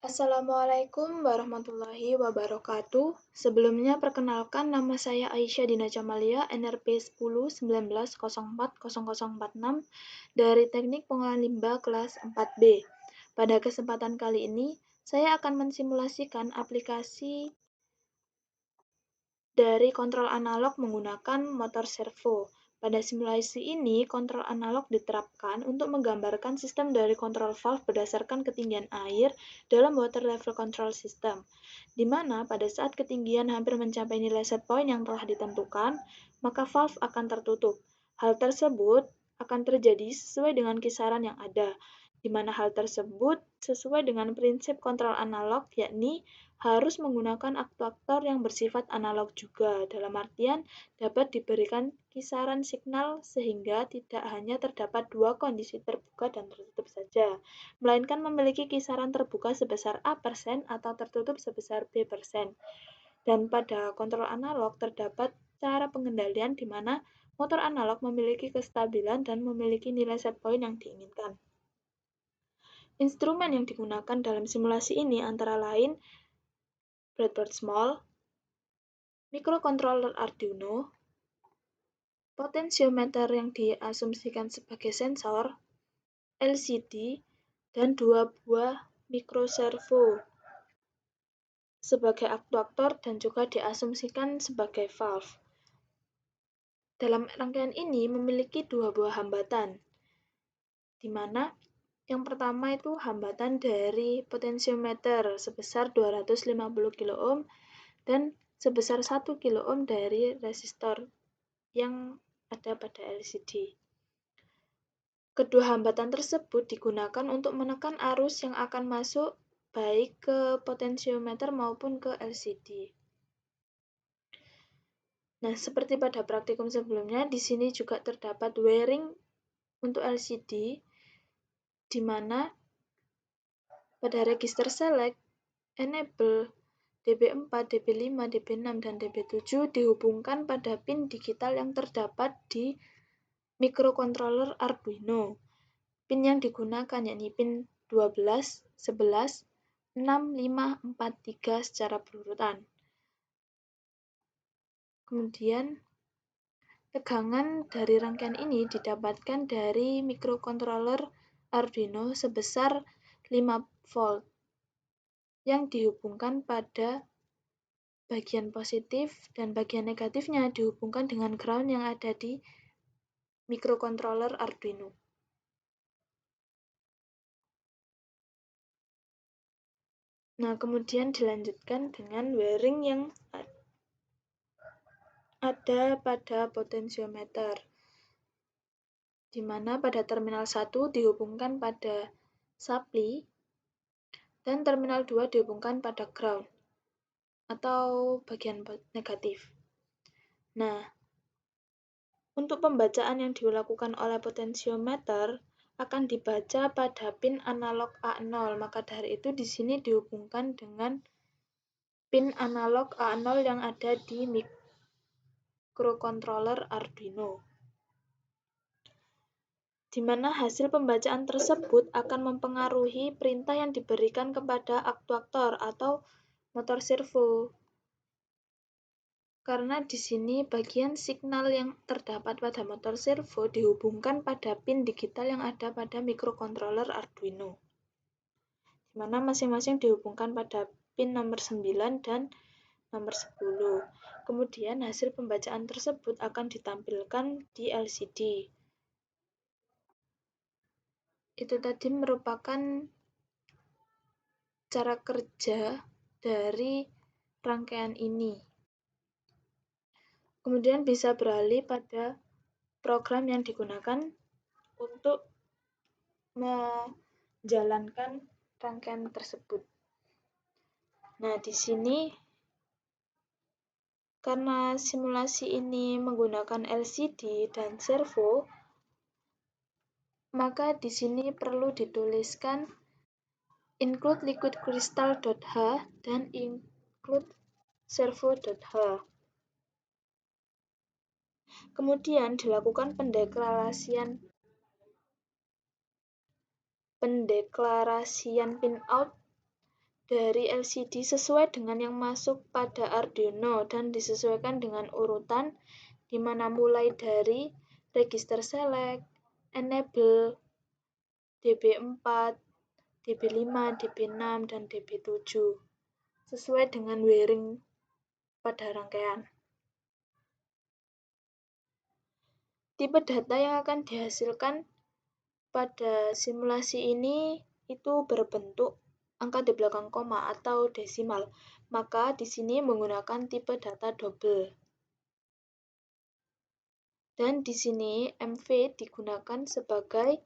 Assalamualaikum warahmatullahi wabarakatuh. Sebelumnya perkenalkan nama saya Aisyah Dina Jamalia, NRP 1019040046 dari Teknik Pengolahan Limbah kelas 4B. Pada kesempatan kali ini, saya akan mensimulasikan aplikasi dari kontrol analog menggunakan motor servo. Pada simulasi ini, kontrol analog diterapkan untuk menggambarkan sistem dari kontrol valve berdasarkan ketinggian air dalam water level control system, di mana pada saat ketinggian hampir mencapai nilai set point yang telah ditentukan, maka valve akan tertutup. Hal tersebut akan terjadi sesuai dengan kisaran yang ada, di mana hal tersebut sesuai dengan prinsip kontrol analog, yakni harus menggunakan aktuator yang bersifat analog juga, dalam artian dapat diberikan kisaran signal sehingga tidak hanya terdapat dua kondisi terbuka dan tertutup saja, melainkan memiliki kisaran terbuka sebesar A% atau tertutup sebesar B%. Dan pada kontrol analog terdapat cara pengendalian di mana motor analog memiliki kestabilan dan memiliki nilai set point yang diinginkan. Instrumen yang digunakan dalam simulasi ini antara lain breadboard small, microcontroller Arduino, potensiometer yang diasumsikan sebagai sensor, LCD, dan dua buah microservo sebagai aktuator dan juga diasumsikan sebagai valve. Dalam rangkaian ini memiliki dua buah hambatan, di mana yang pertama itu hambatan dari potensiometer sebesar 250 kilo dan sebesar 1 kilo dari resistor yang ada pada LCD. Kedua hambatan tersebut digunakan untuk menekan arus yang akan masuk baik ke potensiometer maupun ke LCD. Nah, seperti pada praktikum sebelumnya, di sini juga terdapat wiring untuk LCD, di mana pada register select, enable, DB4, DB5, DB6, dan DB7 dihubungkan pada pin digital yang terdapat di microcontroller Arduino. Pin yang digunakan yakni pin 12, 11, 6, 5, 4, 3 secara berurutan. Kemudian, tegangan dari rangkaian ini didapatkan dari microcontroller Arduino sebesar 5 volt yang dihubungkan pada bagian positif dan bagian negatifnya dihubungkan dengan ground yang ada di microcontroller Arduino. Nah, kemudian dilanjutkan dengan wiring yang ada pada potensiometer, di mana pada terminal 1 dihubungkan pada supply dan terminal 2 dihubungkan pada ground atau bagian negatif. Nah, untuk pembacaan yang dilakukan oleh potensiometer akan dibaca pada pin analog A0, maka dari itu di sini dihubungkan dengan pin analog A0 yang ada di microcontroller Arduino, di mana hasil pembacaan tersebut akan mempengaruhi perintah yang diberikan kepada aktuator atau motor servo. Karena di sini bagian signal yang terdapat pada motor servo dihubungkan pada pin digital yang ada pada microcontroller Arduino, di mana masing-masing dihubungkan pada pin nomor 9 dan nomor 10. Kemudian hasil pembacaan tersebut akan ditampilkan di LCD. Itu tadi merupakan cara kerja dari rangkaian ini. Kemudian bisa beralih pada program yang digunakan untuk menjalankan rangkaian tersebut. Nah, di sini karena simulasi ini menggunakan LCD dan servo, maka di sini perlu dituliskan include liquidcrystal.h dan include servo.h. Kemudian dilakukan pendeklarasian pin out dari LCD sesuai dengan yang masuk pada Arduino dan disesuaikan dengan urutan di mana mulai dari register select, enable, DB4, DB5, DB6, dan DB7 sesuai dengan wiring pada rangkaian. Tipe data yang akan dihasilkan pada simulasi ini itu berbentuk angka di belakang koma atau desimal. Maka di sini menggunakan tipe data double. Dan di sini MV digunakan sebagai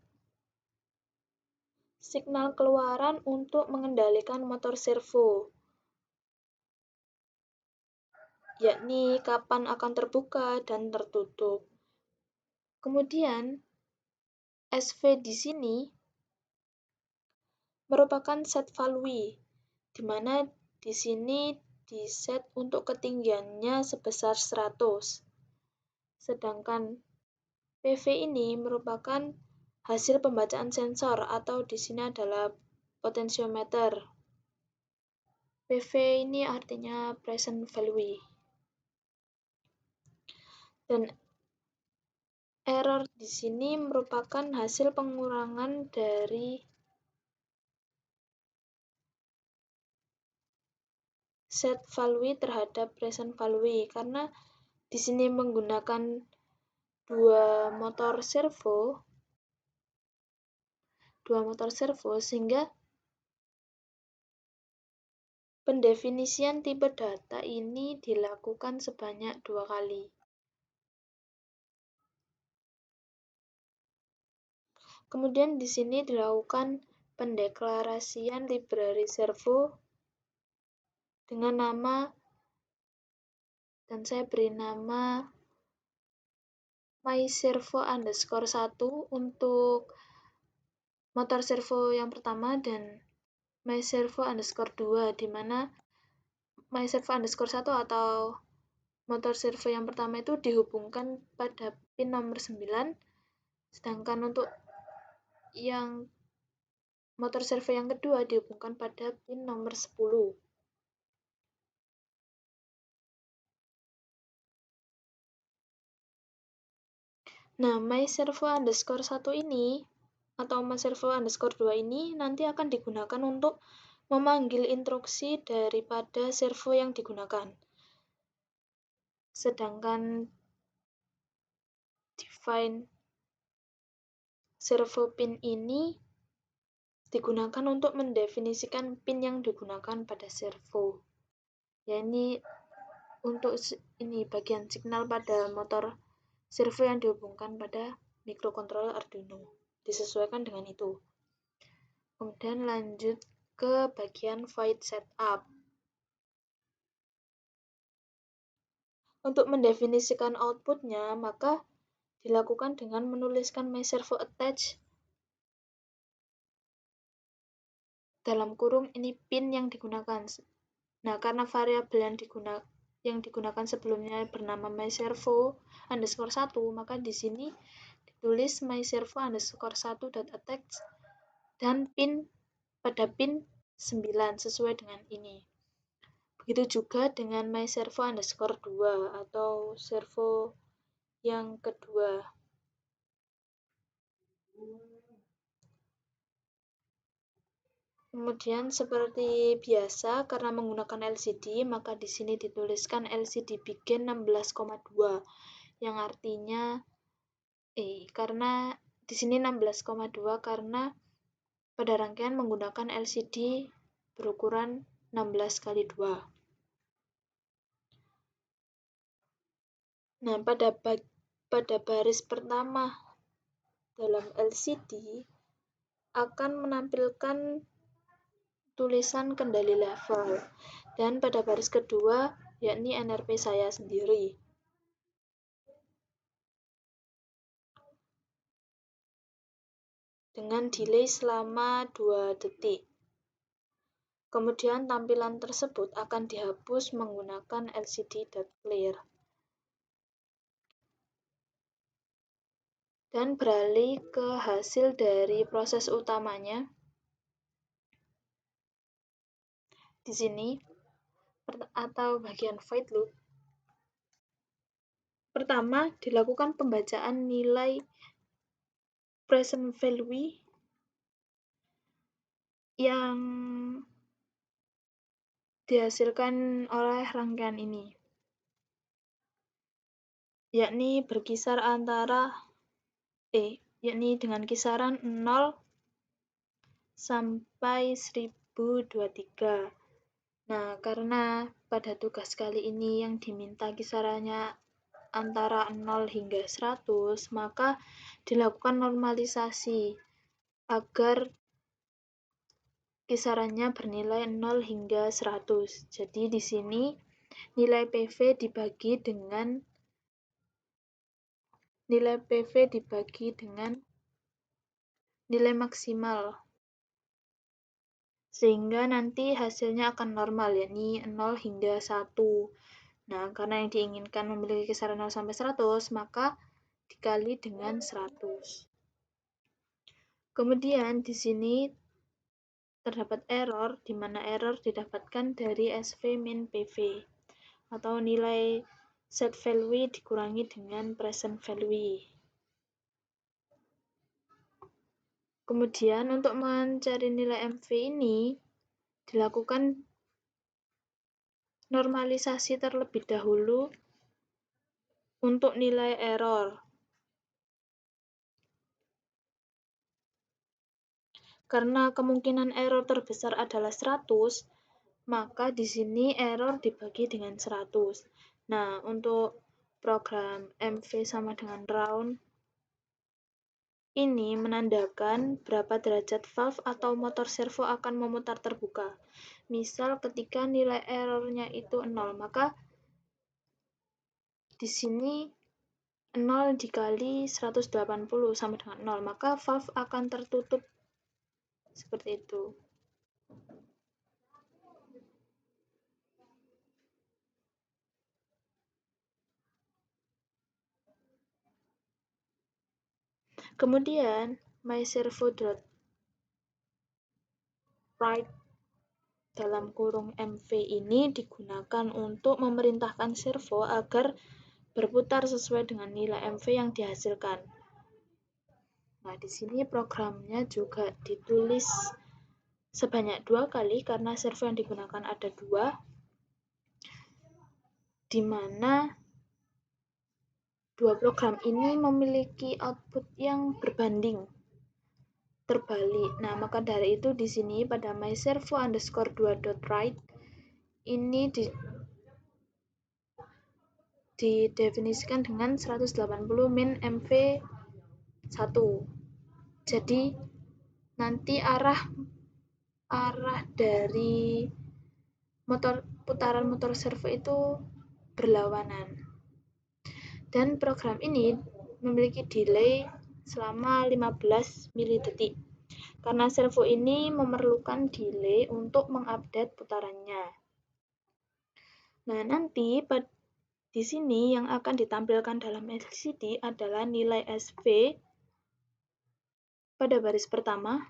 signal keluaran untuk mengendalikan motor servo, yakni kapan akan terbuka dan tertutup. Kemudian SV di sini merupakan set value, di mana di sini diset untuk ketinggiannya sebesar 100. Sedangkan PV ini merupakan hasil pembacaan sensor atau di sini adalah potensiometer. PV ini artinya present value. Dan error di sini merupakan hasil pengurangan dari set value terhadap present value karena di sini menggunakan dua motor servo sehingga pendefinisian tipe data ini dilakukan sebanyak 2 kali. Kemudian di sini dilakukan pendeklarasian library servo dengan nama, dan saya beri nama myservo_1 untuk motor servo yang pertama dan myservo_2 di mana myservo_1 atau motor servo yang pertama itu dihubungkan pada pin nomor 9, sedangkan untuk yang motor servo yang kedua dihubungkan pada pin nomor 10. Nah, myservo_1 ini atau myservo_2 ini nanti akan digunakan untuk memanggil instruksi daripada servo yang digunakan. Sedangkan define servo pin ini digunakan untuk mendefinisikan pin yang digunakan pada servo. Ya, ini untuk ini bagian signal pada motor servo yang dihubungkan pada microcontroller Arduino. Disesuaikan dengan itu. Kemudian lanjut ke bagian void setup. Untuk mendefinisikan outputnya, maka dilakukan dengan menuliskan myservo_attach dalam kurung ini pin yang digunakan. Nah, karena variabel yang digunakan sebelumnya bernama myservo_1, maka di sini ditulis myservo_1.attach dan pin pada pin 9 sesuai dengan ini. Begitu juga dengan myservo_2 atau servo yang kedua. Kemudian seperti biasa karena menggunakan LCD, maka di sini dituliskan LCD begin 16,2 yang artinya karena di sini 16,2 karena pada rangkaian menggunakan LCD berukuran 16 kali 2. Nah, pada baris pertama dalam LCD akan menampilkan tulisan kendali level, dan pada baris kedua yakni NRP saya sendiri. Dengan delay selama 2 detik. Kemudian tampilan tersebut akan dihapus menggunakan LCD.clear. Dan beralih ke hasil dari proses utamanya. di sini atau bagian void loop. Pertama, dilakukan pembacaan nilai present value yang dihasilkan oleh rangkaian ini, yakni berkisar dengan kisaran 0 sampai 1023. Nah, karena pada tugas kali ini yang diminta kisarannya antara 0 hingga 100, maka dilakukan normalisasi agar kisarannya bernilai 0 hingga 100. Jadi di sini nilai PV dibagi dengan nilai maksimal, sehingga nanti hasilnya akan normal, yakni 0 hingga 1. Nah, karena yang diinginkan memiliki kisaran 0 sampai 100, maka dikali dengan 100. Kemudian di sini terdapat error, di mana error didapatkan dari SV min PV, atau nilai set value dikurangi dengan present value. Kemudian untuk mencari nilai MV ini dilakukan normalisasi terlebih dahulu untuk nilai error. Karena kemungkinan error terbesar adalah 100, maka di sini error dibagi dengan 100. Nah, untuk program MV sama dengan round ini menandakan berapa derajat valve atau motor servo akan memutar terbuka. Misal ketika nilai errornya itu 0, maka di sini 0 dikali 180 sama dengan 0, maka valve akan tertutup seperti itu. Kemudian myservo.write dalam kurung MV ini digunakan untuk memerintahkan servo agar berputar sesuai dengan nilai MV yang dihasilkan. Nah, di sini programnya juga ditulis sebanyak 2 kali karena servo yang digunakan ada 2, di mana 2 program ini memiliki output yang berbanding terbalik. Nah, maka dari itu di sini pada myservo_2.write ini didefinisikan dengan 180 min MV 1. Jadi nanti arah dari putaran motor servo itu berlawanan. Dan program ini memiliki delay selama 15 mili-detik. Karena servo ini memerlukan delay untuk mengupdate putarannya. Nah, nanti di sini yang akan ditampilkan dalam LCD adalah nilai SV pada baris pertama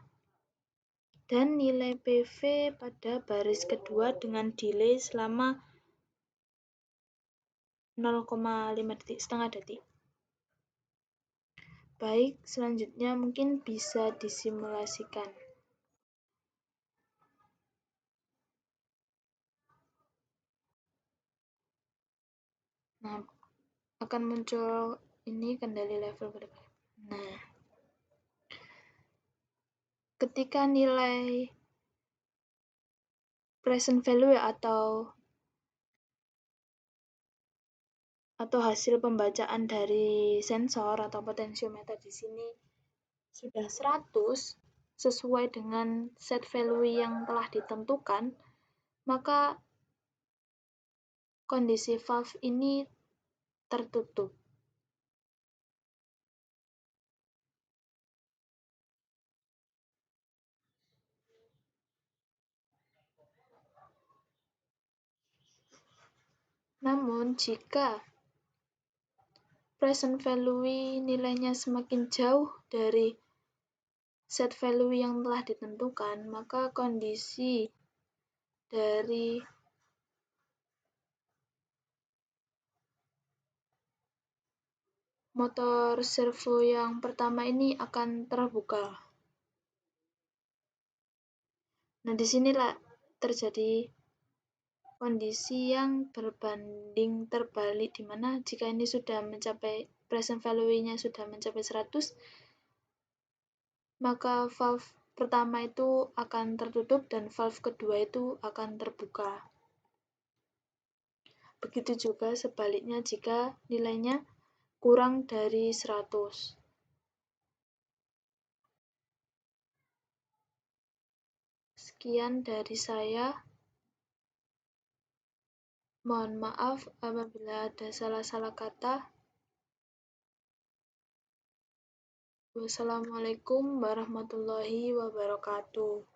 dan nilai PV pada baris kedua dengan delay selama 0,5 detik, setengah detik. Baik, selanjutnya mungkin bisa disimulasikan. Nah, akan muncul ini kendali level berapa. Nah, ketika nilai present value atau hasil pembacaan dari sensor atau potensiometer di sini sudah 100 sesuai dengan set value yang telah ditentukan, maka kondisi valve ini tertutup. Namun, jika present value nilainya semakin jauh dari set value yang telah ditentukan, maka kondisi dari motor servo yang pertama ini akan terbuka. Nah, disinilah terjadi kondisi yang berbanding terbalik, di mana jika ini sudah mencapai present value-nya sudah mencapai 100, maka valve pertama itu akan tertutup dan valve kedua itu akan terbuka. Begitu juga sebaliknya jika nilainya kurang dari 100. Sekian dari saya. Mohon maaf apabila ada salah-salah kata. Wassalamualaikum warahmatullahi wabarakatuh.